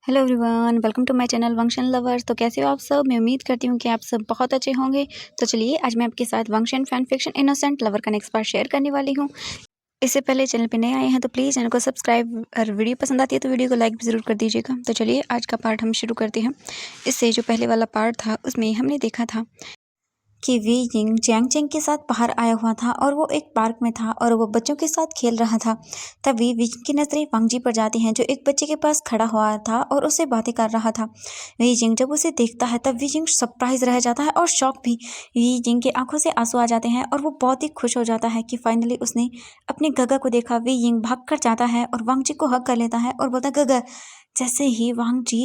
Hello everyone, welcome to my channel वंशन lovers. तो कैसे हो आप सब? मैं उम्मीद करती हूँ कि आप सब बहुत अच्छे होंगे। तो चलिए आज मैं आपके साथ वंशन फैन फिक्शन इनोसेंट लवर का नेक्स्ट पार्ट शेयर करने वाली हूँ। इससे पहले चैनल पे नए आए हैं तो प्लीज़ चैनल को सब्सक्राइब, और वीडियो पसंद आती है तो वीडियो को लाइक भी ज़रूर कर दीजिएगा। तो चलिए आज का पार्ट हम शुरू करते हैं। इससे जो पहले वाला पार्ट था उसमें हमने देखा था कि वी जिंग जियांग चेंग के साथ बाहर आया हुआ था और वो एक पार्क में था और वो बच्चों के साथ खेल रहा था। तभी वी जिंग की नज़रें वांग जी पर जाती हैं जो एक बच्चे के पास खड़ा हुआ था और उससे बातें कर रहा था। वी जिंग जब उसे देखता है तब वी जिंग सरप्राइज रह जाता है और शॉक भी। वी जिंग की आंखों से आंसू आ जाते हैं और वो बहुत ही खुश हो जाता है कि फाइनली उसने अपने गगा को देखा। वी जिंग भाग कर जाता है और वांग जी को हक कर लेता है और बोलता है गगा। जैसे ही वांग जी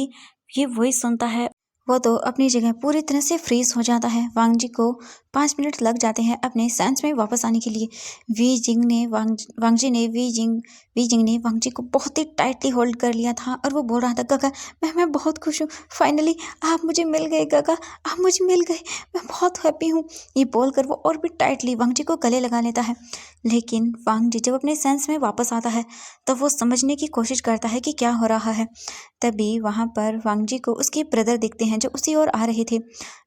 ये वॉइस सुनता है वो तो अपनी जगह पूरी तरह से फ्रीज हो जाता है। वांग जी को 5 मिनट लग जाते हैं अपने सेंस में वापस आने के लिए। वांग जी ने वी जिंग ने वांग जी को बहुत ही टाइटली होल्ड कर लिया था और वो बोल रहा था काका मैं बहुत खुश हूँ, फाइनली आप मुझे मिल गए काका, आप मुझे मिल गए, मैं बहुत हैप्पी हूँ। ये बोलकर वो और भी टाइटली वांग जी को गले लगा लेता है। लेकिन वांग जी जब अपने सेंस में वापस आता है तब वो समझने की कोशिश करता है कि क्या हो रहा है। तभी वहां पर वांग जी को उसके ब्रदर दिखते हैं जो उसी ओर आ रहे थे।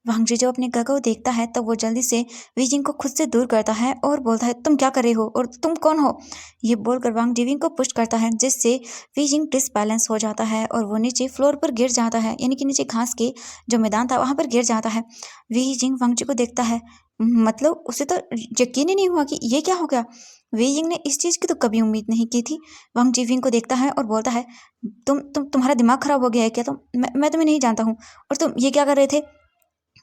वांग जी जब अपने गगा को देखता है तब वो जल्दी से वी जिंग को खुद से दूर करता है और बोलता है तुम क्या कर रहे हो और तुम कौन हो। ये बोलकर वांग जी विंग को पुश करता है जिससे वी जिंग डिसबैलेंस हो जाता है और वो नीचे फ्लोर पर गिर जाता है, यानी कि नीचे घास के जो मैदान था वहां पर गिर जाता है। वी जिंग वांग जी को देखता है, मतलब उसे तो यकीन ही नहीं हुआ कि ये क्या हो गया। वी जिंग ने इस चीज की तो कभी उम्मीद नहीं की थी। वांग जी विंग को देखता है और बोलता है तुम्हारा दिमाग खराब हो गया है क्या? मैं तुम्हें नहीं जानता हूँ और तुम ये क्या कर रहे थे?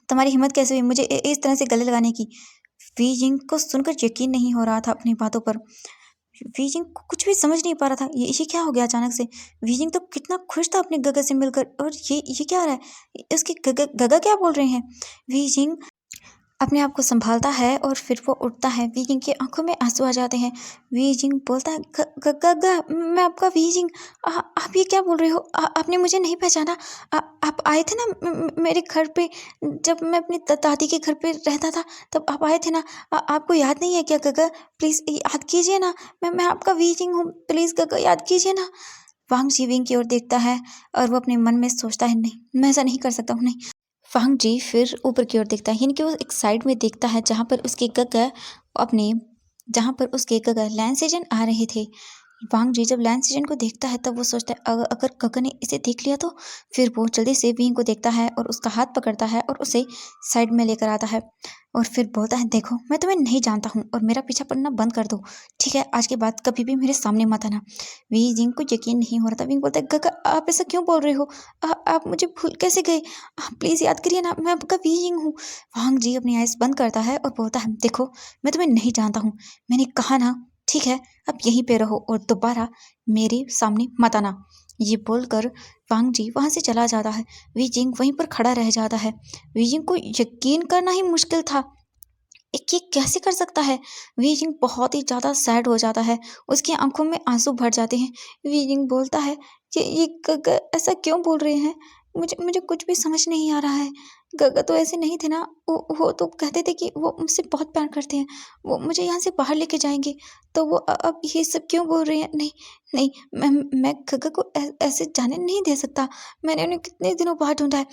तुम्हारी हिम्मत कैसे हुई मुझे इस तरह से गले लगाने की? वी जिंग को सुनकर यकीन नहीं हो रहा था अपनी बातों पर। वी जिंग को कुछ भी समझ नहीं पा रहा था, ये क्या हो गया अचानक से। वी जिंग तो कितना खुश था अपने गगा से मिलकर, और ये क्या हो रहा है? उसके गगा गगा क्या बोल रहे हैं? वी जिंग अपने आप को संभालता है और फिर वो उठता है। वी जिंग की आंखों में आंसू आ जाते हैं। वी जिंग बोलता है गगा, मैं आपका वी जिंग। आप ये क्या बोल रहे हो? आपने मुझे नहीं पहचाना? आप आए थे ना मेरे घर पे, जब मैं अपनी दादी के घर पे रहता था तब आप आए थे ना। आपको याद नहीं है क्या गगा? प्लीज याद कीजिए ना, मैं आपका वी जिंग हूँ, प्लीज गगा याद कीजिए ना। वांग जी विंग की ओर देखता है और वो अपने मन में सोचता है नहीं, मैं ऐसा नहीं कर सकता हूँ, नहीं। फांग जी फिर ऊपर की ओर देखता है, यानी कि वो एक साइड में देखता है अपने जहाँ पर उसके गगा लैंड सीजन आ रहे थे। वांग जी जब लैंड सीजन को देखता है तब वो सोचता है अगर गगा ने इसे देख लिया तो। फिर वो जल्दी से विंग को देखता है और उसका हाथ पकड़ता है और उसे साइड में लेकर आता है और फिर बोलता है देखो मैं तुम्हें नहीं जानता हूँ और मेरा पीछा पड़ना बंद कर दो, ठीक है? आज के बाद कभी भी मेरे सामने मत आना। वी जिंग को यकीन नहीं हो रहा था। विंग बोलता है गगा आप ऐसा क्यों बोल रहे हो? आप मुझे भूल कैसे गए? आप प्लीज याद करिए ना, मैं आपका वी जिंग हूँ। वांग जी अपनी आइज बंद करता है और बोलता है देखो मैं तुम्हें नहीं जानता हूँ, मैंने कहा ना, ठीक है? अब यहीं पे रहो और दोबारा मेरे सामने मत आना। ये बोलकर वांग जी वहां से चला जाता है। वी जिंग वहीं पर खड़ा रह जाता है। वी जिंग को यकीन करना ही मुश्किल था, ये कैसे कर सकता है। वी जिंग बहुत ही ज्यादा सैड हो जाता है, उसकी आंखों में आंसू भर जाते हैं। वी जिंग बोलता है कि ये गगा ऐसा क्यों बोल रहे हैं? मुझे मुझे कुछ भी समझ नहीं आ रहा है। गगा तो ऐसे नहीं थे ना, वो तो कहते थे कि वो मुझसे बहुत प्यार करते हैं, वो मुझे यहाँ से बाहर लेके जाएंगे, तो वो अब ये सब क्यों बोल रहे हैं? नहीं नहीं, मैं गगा को ऐसे जाने नहीं दे सकता। मैंने उन्हें कितने दिनों बाद ढूंढा है।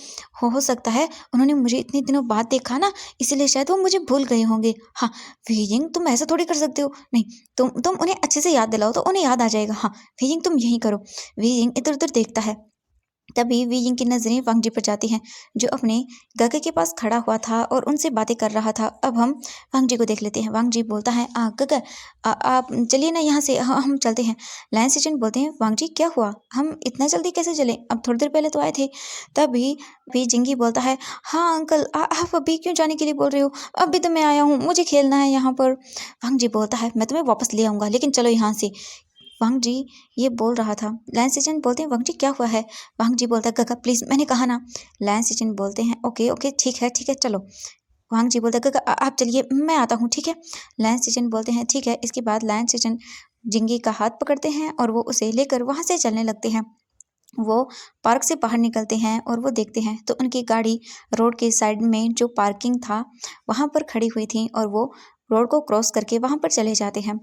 हो सकता है उन्होंने मुझे इतने दिनों बाद देखा ना, इसलिए शायद वो मुझे भूल गए होंगे। हाँ, वीजिंग तुम ऐसा थोड़ी कर सकते हो, नहीं। तुम उन्हें अच्छे से याद दिलाओ तो उन्हें याद आ जाएगा। हाँ, वीजिंग तुम यही करो। वीजिंग इधर उधर देखता है। तभी वीजिंग की नजरें वांग जी पर जाती हैं जो अपने गगे के पास खड़ा हुआ था और उनसे बातें कर रहा था। अब हम वांग जी को देख लेते हैं। वांग जी बोलता है गगा आप चलिए ना यहाँ से, हम चलते हैं। लायन सिचन बोलते हैं वांग जी क्या हुआ, हम इतना जल्दी कैसे चले, अब थोड़ी देर पहले तो आए थे। तभी वीजिंगी बोलता है हाँ अंकल, आप अभी क्यों जाने के लिए बोल रहे हो? अभी तो मैं आया हूँ, मुझे खेलना है यहाँ पर। वांग जी बोलता है मैं तुम्हें वापस ले आऊंगा, लेकिन चलो यहाँ से। वांग जी ये बोल रहा था। लैंस सिचन बोलते हैं वांग जी क्या हुआ है? वांग जी बोलता है गगा प्लीज, मैंने कहा ना। लैंस सिचन बोलते हैं ओके ओके ठीक है चलो। वांग जी बोलता है गगा आप चलिए, मैं आता हूँ, ठीक है? लैंस सिचन बोलते हैं ठीक है। इसके बाद लैंस सिचन जिंगी का हाथ पकड़ते हैं और वो उसे लेकर वहां से चलने लगते हैं। वो पार्क से बाहर निकलते हैं और वो देखते हैं तो उनकी गाड़ी रोड के साइड में जो पार्किंग था वहां पर खड़ी हुई थी और वो रोड को क्रॉस करके वहाँ पर चले जाते हैं।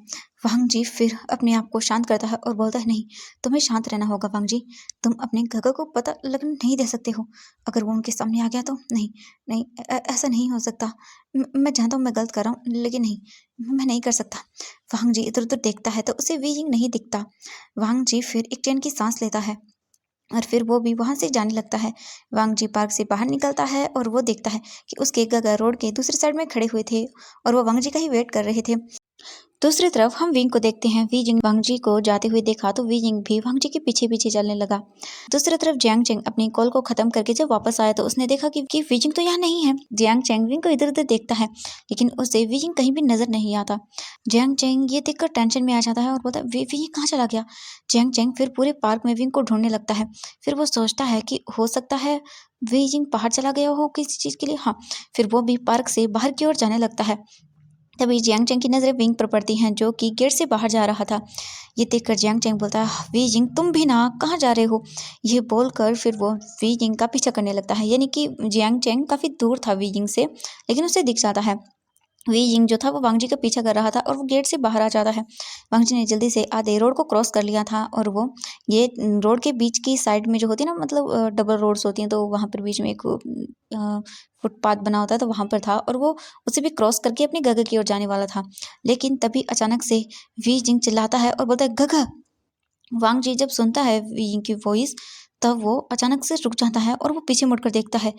वांग जी फिर अपने आप को शांत करता है और बोलता है, नहीं, तुम्हें शांत रहना होगा वांग जी। तुम अपने गगा को पता लगने नहीं दे सकते हो। अगर वो उनके सामने आ गया तो नहीं, नहीं, ऐसा नहीं हो सकता। मैं जानता हूँ मैं गलत कर रहा हूँ, लेकिन नहीं, मैं नहीं कर सकता। वांग जी इधर उधर देखता है तो उसे वी जिंग नहीं दिखता। वांग जी फिर एक चैन की सांस लेता है और फिर वो भी वहां से जाने लगता है। वांग जी पार्क से बाहर निकलता है और वो देखता है कि उसके गगा रोड के दूसरी साइड में खड़े हुए थे और वो वांग जी का ही वेट कर रहे थे। दूसरी तरफ हम विंग को देखते हैं। वी जिंग वांग जी को जाते हुए देखा तो वी जिंग भी वांग जी के पीछे पीछे चलने लगा। दूसरी तरफ जियांग चेंग अपनी कॉल को खत्म करके जब वापस आया तो उसने देखा कि वी जिंग तो यहाँ नहीं है। जियांग चेंग विंग को इधर उधर देखता है लेकिन उसे वी जिंग कहीं भी नजर नहीं आता। जियांग चेंग ये देखकर टेंशन में आ जाता है और बोलता है, वी जिंग कहाँ चला गया। जियांग चेंग फिर पूरे पार्क में विंग को ढूंढने लगता है। फिर वो सोचता है कि हो सकता है वी जिंग बाहर चला गया हो किसी चीज के लिए। हाँ, फिर वो भी पार्क से बाहर की ओर जाने लगता है। तभी जियांग चेंग की नजरें विंग पर पड़ती हैं जो कि गेट से बाहर जा रहा था। ये देखकर जियांग चेंग बोलता है, वी जिंग तुम भी ना, कहाँ जा रहे हो। ये बोलकर फिर वो वी जिंग का पीछा करने लगता है। यानी कि जियांग चेंग काफी दूर था वी जिंग से, लेकिन उसे दिख जाता है। वी जिंग जो था वो वांग जी का पीछा कर रहा था और वो गेट से बाहर आ जाता है। वांग जी ने जल्दी से आधे रोड को क्रॉस कर लिया था और वो ये रोड के बीच की साइड में जो होती है ना, मतलब डबल रोड्स होती हैं, तो वहाँ पर बीच में एक फुटपाथ बना होता है, तो वहाँ पर था और वो उसे भी क्रॉस करके अपनी गगा की ओर जाने वाला था। लेकिन तभी अचानक से वी जिंग चिल्लाता है और बोलता है, गगा। वांग जी जब सुनता है वी जिंग की वॉइस तब वो अचानक से रुक जाता है और वो पीछे मुड़कर देखता है।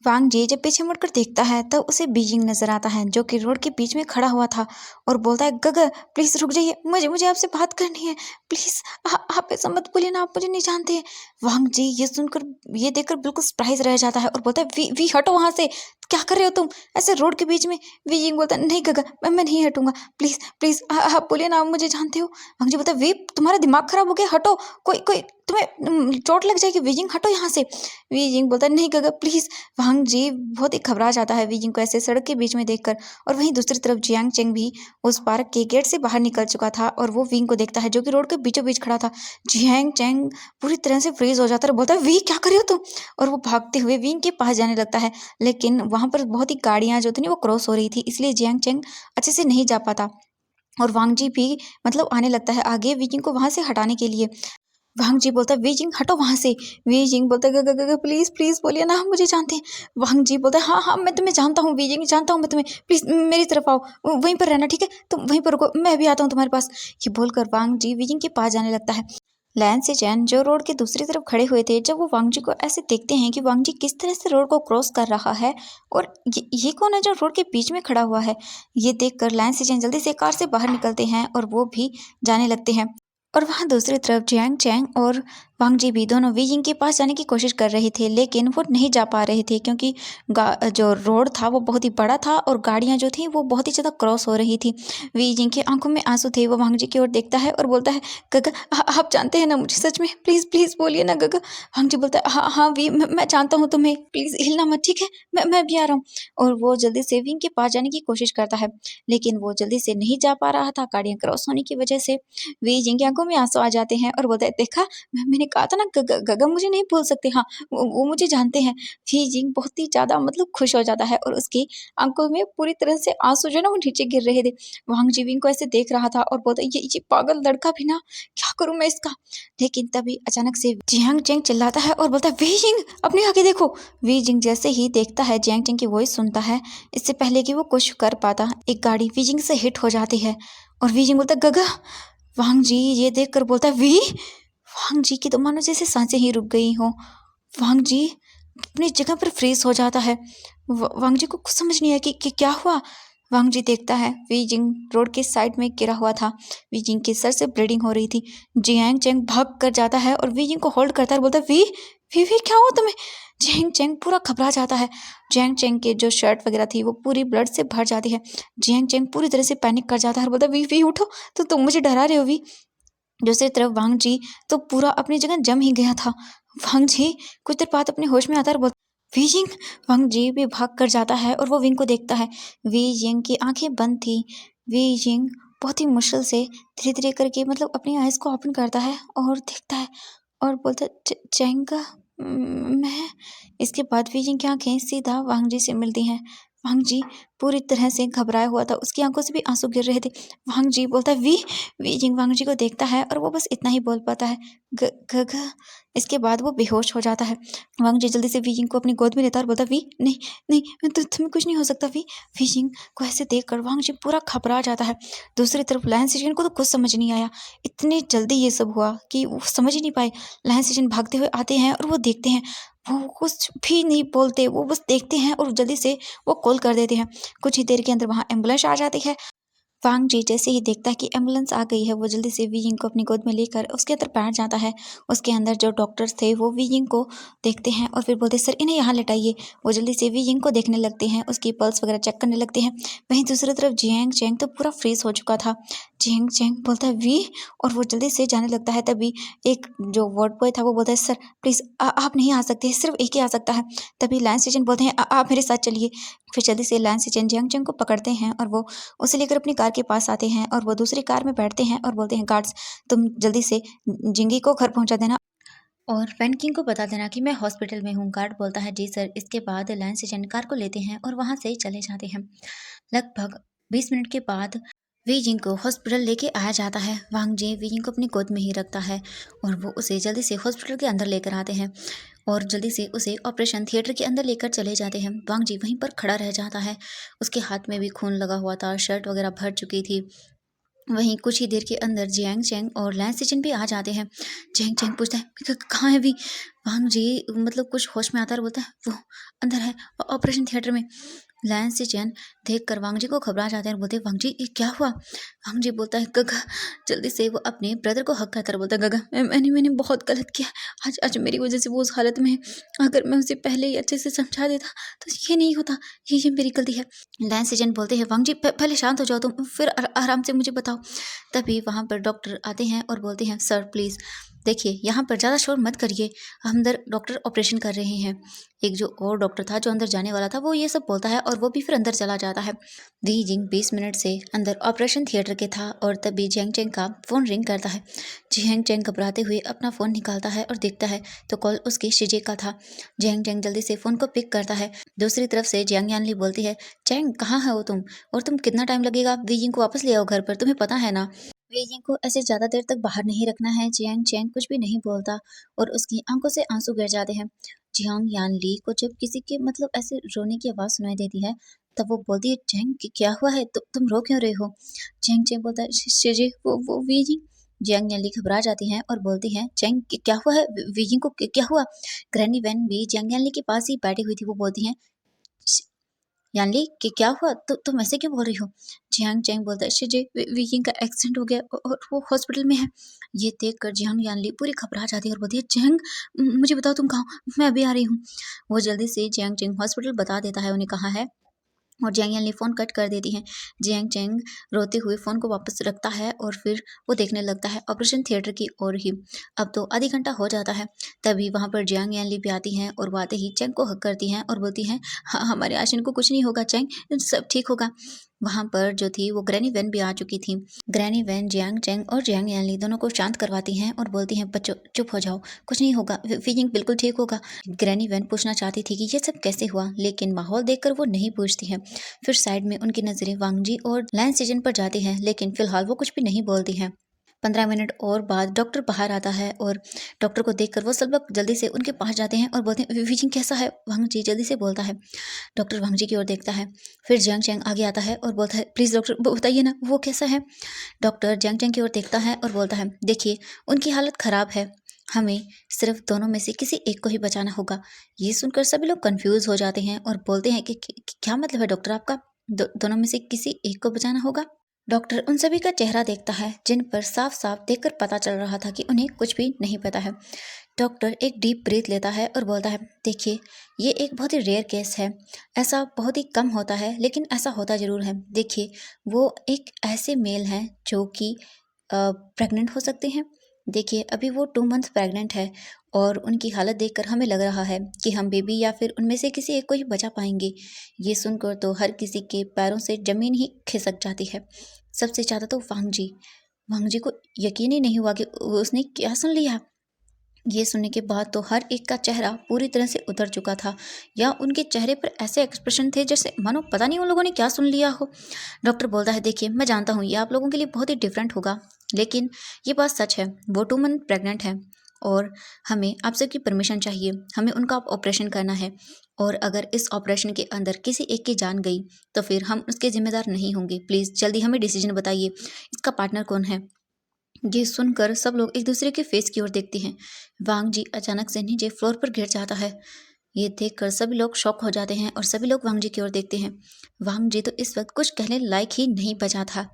वांग जी जब पीछे मुड़कर देखता है तब उसे बीजिंग नजर आता है जो कि रोड के बीच में खड़ा हुआ था और बोलता है, गगा प्लीज रुक जाइए, मुझे मुझे आपसे बात करनी है, प्लीज। आप ऐसा मत बोलिए ना, आप मुझे नहीं जानते। वांग जी ये सुनकर, ये देखकर बिल्कुल सरप्राइज रह जाता है और बोलता है, वी वी हटो वहां से, क्या कर रहे हो तुम ऐसे रोड के बीच में। वी जिंग बोलता है, नहीं गगा, मैं नहीं हटूंगा, प्लीज प्लीज आप बोलिए ना, आप मुझे जानते हो। वांग जी बोलता है, वी तुम्हारा दिमाग खराब हो गया, हटो, कोई कोई तुम्हें चोट लग जाएगी, वी जिंग हटो यहाँ से। वी जिंग बोलता है, नहीं गगा प्लीज। वांग जी बहुत ही घबरा जाता है वी जिंग को ऐसे सड़क के बीच में देखकर। और वहीं दूसरी तरफ जियांग चेंग भी उस पार्क के गेट से बाहर निकल चुका था और वो विंग को देखता है जो कि रोड के बीचों बीच खड़ा था। जियांग चेंग पूरी तरह से फ्रीज हो जाता है और बोलता है, वी क्या कर रहे हो तुम। और वो भागते हुए विंग के पास जाने लगता है लेकिन वहां पर बहुत ही गाड़ियां जो थी ना वो क्रॉस हो रही थी, इसलिए जियांग चेंग अच्छे से नहीं जा पाता। और वांग जी भी मतलब आने लगता है आगे विजिंग को वहां से हटाने के लिए। वांग जी बोलता है, वीजिंग हटो वहां से। वीजिंग बोलता है, ग प्लीज प्लीज बोलिए ना, हम मुझे जानते हैं। वांग जी बोलता है, हाँ हाँ मैं तुम्हें जानता हूँ वीजिंग, जानता हूँ मैं तुम्हें, प्लीज मेरी तरफ आओ, वहीं पर रहना, ठीक है, तुम वहीं पर रुको, मैं भी आता हूँ तुम्हारे पास। ये बोलकर वांग जी वीजिंग के पास जाने लगता है। लैन से चैन जो रोड के दूसरी तरफ खड़े हुए थे, जब वो वांग जी को ऐसे देखते हैं कि वांग जी किस तरह से रोड को क्रॉस कर रहा है और ये कौन है जो रोड के बीच में खड़ा हुआ है, ये देखकर लैन से चैन जल्दी से कार से बाहर निकलते हैं और वो भी जाने लगते हैं। और वहाँ दूसरी तरफ जियांग चैंग और वांग जी भी दोनों वी जिंग के पास जाने की कोशिश कर रहे थे लेकिन वो नहीं जा पा रहे थे क्योंकि जो रोड था वो बहुत ही बड़ा था और गाड़ियां जो थी वो बहुत ही ज़्यादा क्रॉस हो रही थी। वी जिंग की आंखों में आंसू थे, वो वांग जी की ओर देखता है और बोलता है, गगा आप जानते हैं ना मुझे, सच में प्लीज़ प्लीज़ बोलिए ना गगा। वांग जी बोलता है, हाँ हाँ वी, मैं जानता हूँ तुम्हें, प्लीज़ हिलना मत, ठीक है, मैं भी आ रहा हूँ। और वो जल्दी से विंग के पास जाने की कोशिश करता है लेकिन वो जल्दी से नहीं जा पा रहा था गाड़ियाँ क्रॉस होने की वजह से। वी जिंग की आंखों में आंसू आ जाते हैं और बोलता है, देखा मैंने कहा था ना, गगा मुझे नहीं भूल सकते, हाँ वो मुझे जानते हैं। वी जिंग बहुत ही ज्यादा मतलब खुश हो जाता है और उसकी आंखों में पूरी तरह से आंसू जो है ना वो नीचे गिर रहे थे। वांग जी विंग को ऐसे देख रहा था और बोलता, ये पागल लड़का भी ना, क्या करूं मैं इसका। लेकिन तभी अचानक से जियांग चेंग चिल्लाता है और बोलता है, वी जिंग अपने आगे देखो। वी जिंग जैसे ही देखता है, जियांग चेंग की वॉइस सुनता है, इससे पहले कि वो कुछ कर पाता एक गाड़ी वी जिंग से हिट हो जाती है और वी जिंग बोलता है, गगा। वांग जी ये देखकर बोलता है, वी। वांग जी की तो मानो जैसे सांसें ही रुक गई हों। वांग जी अपनी जगह पर फ्रीज हो जाता है। वांग जी को कुछ समझ नहीं आया कि क्या हुआ। वांग जी देखता है वी जिंग रोड के साइड में गिरा हुआ था। वी जिंग के सर से ब्लीडिंग हो रही थी। जियांग चेंग भाग कर जाता है और वी जिंग को होल्ड करता है और बोलता है, वी क्या हुआ तुम्हें। जियांग चेंग पूरा घबरा जाता है। जियांग चेंग के जो शर्ट वगैरह थी वो पूरी ब्लड से भर जाती है। जियांग चेंग पूरी तरह से पैनिक कर जाता है और बोलता है, वी उठो, तो तुम मुझे डरा रहे हो वी। दूसरी तरफ वांग जी तो पूरा अपनी जगह जम ही गया था। वांग जी कुछ देर बाद अपने होश में आता है और बोलता, वी जिंग। वांग जी भी भाग कर जाता है और वो विंग को देखता है। वी जिंग की आंखें बंद थी। वी जिंग बहुत ही मुश्किल से धीरे धीरे करके मतलब अपनी आइज को ओपन करता है और देखता है और बोलता है, चेंगा मैं। इसके बाद वी जिंग की आंखें सीधा वांग जी से मिलती हैं। वांग जी पूरी तरह से घबराया हुआ था, उसकी आंखों से भी आंसू गिर रहे थे। वांग जी बोलता है, वी जिंग वांग जी को देखता है और वो बस इतना ही बोल पाता है, ग ग ग। इसके बाद वो बेहोश हो जाता है। वांग जी जल्दी से वी जिंग को अपनी गोद में लेता है और बोलता है, वी नहीं नहीं, तुम्हें कुछ नहीं हो सकता। वी जिंग को ऐसे देखकर वांग जी पूरा घबरा जाता है। दूसरी तरफ लैन सिजन को तो कुछ समझ नहीं आया, इतनी जल्दी ये सब हुआ कि वो समझ ही नहीं पाए। लैन सिजन भागते हुए आते हैं और वो देखते हैं, वो कुछ भी नहीं बोलते, वो बस देखते हैं और जल्दी से वो कॉल कर देते हैं। कुछ ही देर के अंदर वहाँ एम्बुलेंस आ जाती है। वांग जी जैसे ही देखता है कि एम्बुलेंस आ गई है, वो जल्दी से वी यिंग को अपनी गोद में लेकर उसके अंदर बैठ जाता है। उसके अंदर जो डॉक्टर्स थे वो वी यिंग को देखते हैं और फिर बोलते हैं, सर इन्हें यहाँ लेटाइए। वो जल्दी से वी यिंग को देखने लगते हैं, उसकी पल्स वगैरह चेक करने लगते हैं। वहीं दूसरी तरफ जियांग चैंग तो पूरा फ्रीज हो चुका था। जियांग चैंग बोलता है, वी, और वो जल्दी से जाने लगता है। तभी एक जो वार्ड बॉय था वो बोलता है, सर प्लीज़ आप नहीं आ सकते, सिर्फ एक ही आ सकता है। तभी लैंस स्टेशन बोलते हैं, आप मेरे साथ चलिए। फिर जल्दी से लैंस स्टेशन जियांग चैंग को पकड़ते हैं और वो उसे लेकर अपनी कार के पास आते हैं और वो दूसरी कार में बैठते हैं और बोलते हैं, गार्ड्स तुम जल्दी से जिंगी को घर पहुंचा देना और वैन किंग को बता देना कि मैं हॉस्पिटल में हूँ। गार्ड बोलता है, जी सर। इसके बाद लैंस एजेंट कार को लेते हैं और वहाँ से चले जाते हैं। लगभग 20 मिनट के बाद वी जिंग को हॉस्पिटल लेके आया जाता है। वांग जी वी जिंग को अपनी गोद में ही रखता है और वो उसे जल्दी से हॉस्पिटल के अंदर लेकर आते हैं और जल्दी से उसे ऑपरेशन थिएटर के अंदर लेकर चले जाते हैं। वांग जी वहीं पर खड़ा रह जाता है, उसके हाथ में भी खून लगा हुआ था, शर्ट वगैरह भर चुकी थी। वहीं कुछ ही देर के अंदर जियांग चैंग और लैंस सिजन भी आ जाते हैं। जियांग चैंग पूछता है, कहाँ है वी? वांग जी मतलब कुछ होश में आता है और बोलता है, वो अंदर है, ऑपरेशन थिएटर में। लैंस सिजन देख कर वांग जी को घबरा जाते हैं और बोलते हैं, वांग जी ये क्या हुआ? वांग जी बोलता है, गगा। जल्दी से वो अपने ब्रदर को हक करता है, बोलता है, गगा मैंने बहुत गलत किया। आज मेरी वजह से वो उस हालत में है। अगर मैं उसे पहले ही अच्छे से समझा देता तो ये नहीं होता। ये मेरी गलती है। लैंस एजेंट बोलते हैं, वांग जी पहले शांत हो जाओ तुम, फिर आराम से मुझे बताओ। तभी वहाँ पर डॉक्टर आते हैं और बोलते हैं, सर प्लीज़ देखिए यहाँ पर ज़्यादा शोर मत करिए, अंदर डॉक्टर ऑपरेशन कर रहे हैं। एक जो और डॉक्टर था जो अंदर जाने वाला था वो ये सब बोलता है और वो भी फिर अंदर चला जाता है। वी जिंग 20 मिनट से अंदर ऑपरेशन थिएटर के था और तभी जियांग चैंग का फ़ोन रिंग करता है। जियांग चैंग घबराते हुए अपना फ़ोन निकालता है और देखता है तो कॉल उसकी शिजे का था। जियांग चैंग जल्दी से फ़ोन को पिक करता है। दूसरी तरफ से जियांग यानली बोलती है, चैंग कहाँ हो तुम, और तुम कितना टाइम लगेगा? वी जिंग को वापस ले आओ घर पर, तुम्हें पता है ना। वी जिंग को ऐसे ज़्यादा देर तक बाहर नहीं रखना है। जियांग चैंग कुछ भी नहीं बोलता और उसकी आंखों से आंसू गिर जाते हैं। जियांग यानली को जब किसी के मतलब ऐसे रोने की आवाज़ सुनाई देती है तब वो बोलती है, चैंग क्या हुआ है, तुम रो क्यों रहे हो? चैंग चैंग बोलता है, शिजे वो वी जिंग। जियांग यानली घबरा जाती हैं और बोलती हैं, चैंग क्या हुआ है, वी जिंग को क्या हुआ? ग्रैनी वैन भी जियांग यानली के पास ही बैठी हुई थी। वो बोलती हैं, यानली कि क्या हुआ, तुम ऐसे क्यों बोल रही हो? जियांग चैंग बोलता है, शिजे वी जिंग का एक्सीडेंट हो गया और वो हॉस्पिटल में है। ये देखकर जियांग यानली पूरी घबरा जाती है और बोलती है, चैंग मुझे बताओ तुम कहाँ हो, मैं अभी आ रही हूँ। वो जल्दी से जियांग चैंग हॉस्पिटल बता देता है उन्हें कहाँ है और जियांग यानली फ़ोन कट कर देती हैं। जियांग चैंग रोते हुए फ़ोन को वापस रखता है और फिर वो देखने लगता है ऑपरेशन थिएटर की ओर ही। अब तो आधी घंटा हो जाता है। तभी वहाँ पर जियांग यानली भी आती हैं और वो आते ही चैंग को हक करती हैं और बोलती हैं, हाँ हमारे आशिन को कुछ नहीं होगा चैंग, सब ठीक होगा। वहाँ पर जो थी वो ग्रैनी वैन भी आ चुकी थी। ग्रैनी वैन जियांग चैंग और जियांग यानली दोनों को शांत करवाती हैं और बोलती हैं, बच्चों चुप हो जाओ, कुछ नहीं होगा, फीजिंग बिल्कुल ठीक होगा। ग्रैनी वैन पूछना चाहती थी कि ये सब कैसे हुआ, लेकिन माहौल देखकर वो नहीं पूछती है। फिर साइड में उनकी नज़रें वांग जी और लैंस सीजन पर जाती हैं, लेकिन फिलहाल वो कुछ भी नहीं बोलती हैं। 15 मिनट और बाद डॉक्टर बाहर आता है और डॉक्टर को देखकर वो सब लोग जल्दी से उनके पास जाते हैं और बोलते हैं, विजिंग कैसा है? वांग जी जल्दी से बोलता है। डॉक्टर वांग जी की ओर देखता है। फिर जियांग चैंग आगे आता है और बोलता है, प्लीज़ डॉक्टर बताइए ना वो कैसा है? डॉक्टर जियांग चैंग की ओर देखता है और बोलता है, देखिए उनकी हालत ख़राब है, हमें सिर्फ दोनों में से किसी एक को ही बचाना होगा। ये सुनकर सभी लोग कंफ्यूज हो जाते हैं और बोलते हैं कि क्या मतलब है डॉक्टर आपका, दोनों में से किसी एक को बचाना होगा? डॉक्टर उन सभी का चेहरा देखता है जिन पर साफ साफ देखकर पता चल रहा था कि उन्हें कुछ भी नहीं पता है। डॉक्टर एक डीप ब्रीथ लेता है और बोलता है, देखिए ये एक बहुत ही रेयर केस है, ऐसा बहुत ही कम होता है लेकिन ऐसा होता ज़रूर है। देखिए वो एक ऐसे मेल हैं जो कि प्रेग्नेंट हो सकते हैं। देखिए अभी वो 2 मंथ प्रेग्नेंट है और उनकी हालत देखकर हमें लग रहा है कि हम बेबी या फिर उनमें से किसी एक को ही बचा पाएंगे। ये सुनकर तो हर किसी के पैरों से ज़मीन ही खिसक जाती है, सबसे ज़्यादा तो वांग जी को यकीन ही नहीं हुआ कि उसने क्या सुन लिया। ये सुनने के बाद तो हर एक का चेहरा पूरी तरह से उतर चुका था, या उनके चेहरे पर ऐसे एक्सप्रेशन थे जैसे मानो पता नहीं उन लोगों ने क्या सुन लिया हो। डॉक्टर बोलता है, देखिए मैं जानता हूँ ये आप लोगों के लिए बहुत ही डिफरेंट होगा, लेकिन ये बात सच है, वो 2 मंथ प्रेग्नेंट है और हमें आप सबकी परमिशन चाहिए, हमें उनका ऑपरेशन करना है, और अगर इस ऑपरेशन के अंदर किसी एक की जान गई तो फिर हम उसके जिम्मेदार नहीं होंगे। प्लीज़ जल्दी हमें डिसीजन बताइए, इसका पार्टनर कौन है। ये सुनकर सब लोग एक दूसरे के फेस की ओर देखते हैं। वांग जी अचानक से नीचे फ्लोर पर गिर जाता है। ये देखकर सभी लोग शॉक हो जाते हैं और सभी लोग वांग जी की ओर देखते हैं। वांग जी तो इस वक्त कुछ कहने लायक ही नहीं बचा था,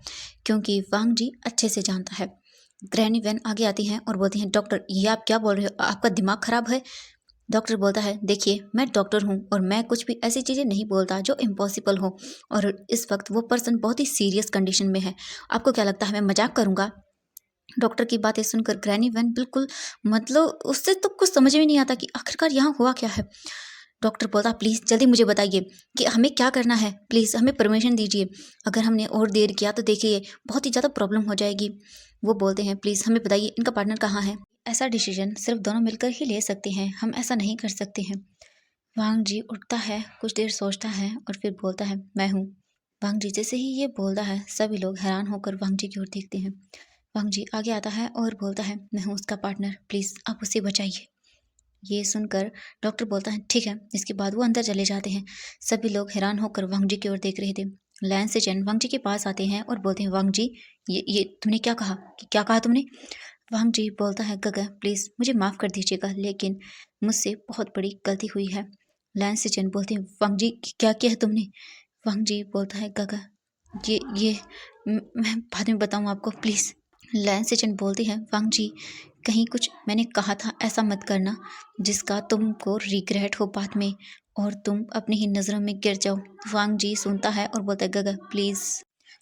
क्योंकि वांग जी अच्छे से जानता है। ग्रैनी वैन आगे आती हैं और बोलती हैं, डॉक्टर ये आप क्या बोल रहे हो, आपका दिमाग खराब है। डॉक्टर बोलता है, देखिए मैं डॉक्टर हूँ और मैं कुछ भी ऐसी चीज़ें नहीं बोलता जो इम्पॉसिबल हो, और इस वक्त वो पर्सन बहुत ही सीरियस कंडीशन में है। आपको क्या लगता है मैं मजाक करूँगा। डॉक्टर की बातें सुनकर ग्रैनी वैन बिल्कुल, मतलब उससे तो कुछ समझ में नहीं आता कि आखिरकार यहाँ हुआ क्या है। डॉक्टर बोलता, प्लीज़ जल्दी मुझे बताइए कि हमें क्या करना है, प्लीज़ हमें परमिशन दीजिए, अगर हमने और देर किया तो देखिए बहुत ही ज़्यादा प्रॉब्लम हो जाएगी। वो बोलते हैं, प्लीज़ हमें बताइए इनका पार्टनर कहाँ है। ऐसा डिसीजन सिर्फ दोनों मिलकर ही ले सकते हैं, हम ऐसा नहीं कर सकते हैं। वांग जी उठता है, कुछ देर सोचता है और फिर बोलता है, मैं हूँ। वांग जी जैसे ही ये बोलता है सभी लोग हैरान होकर वांग जी की ओर देखते हैं। वांग जी आगे आता है और बोलता है, मैं हूँ उसका पार्टनर, प्लीज़ आप उसे बचाइए। ये सुनकर डॉक्टर बोलता है, ठीक है। इसके बाद वो अंदर चले जाते हैं। सभी लोग हैरान होकर वांग जी की ओर देख रहे थे। लैन से चैन वांग जी के पास आते हैं और बोलते हैं, वांग जी ये तुमने क्या कहा, क्या कहा तुमने। वांग जी बोलता है, गगा प्लीज़ मुझे माफ़ कर दीजिएगा, लेकिन मुझसे बहुत बड़ी गलती हुई है। लैन से चैन बोलते हैं, वांग जी क्या किया है तुमने। वांग जी बोलता है, गगा ये मैं बाद में बताऊँ आपको, प्लीज़। लैन सेचन बोलती है, वांग जी कहीं कुछ मैंने कहा था ऐसा मत करना जिसका तुमको रिग्रेट हो बाद में और तुम अपनी ही नज़रों में गिर जाओ। वांग जी सुनता है और बोलता है, गगा प्लीज़।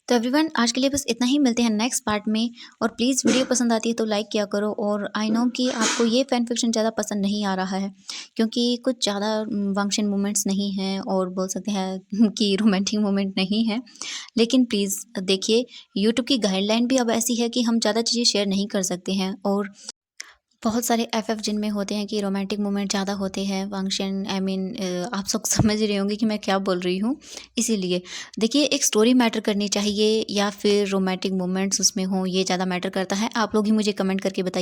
तो एवरीवन आज के लिए बस इतना ही, मिलते हैं नेक्स्ट पार्ट में। और प्लीज़ वीडियो पसंद आती है तो लाइक किया करो, और आई नो कि आपको ये फैन फिक्शन ज़्यादा पसंद नहीं आ रहा है, क्योंकि कुछ ज़्यादा फंक्शन मोमेंट्स नहीं हैं और बोल सकते हैं कि रोमांटिक मोमेंट नहीं है। लेकिन प्लीज़ देखिए, यूट्यूब की गाइडलाइन भी अब ऐसी है कि हम ज़्यादा चीज़ें शेयर नहीं कर सकते हैं, और बहुत सारे एफएफ जिनमें होते हैं कि रोमांटिक मोमेंट ज़्यादा होते हैं, फंक्शन आई मीन आप सब समझ रहे होंगे कि मैं क्या बोल रही हूँ। इसीलिए देखिए, एक स्टोरी मैटर करनी चाहिए या फिर रोमांटिक मोमेंट्स उसमें हों, ये ज़्यादा मैटर करता है। आप लोग ही मुझे कमेंट करके बताइए।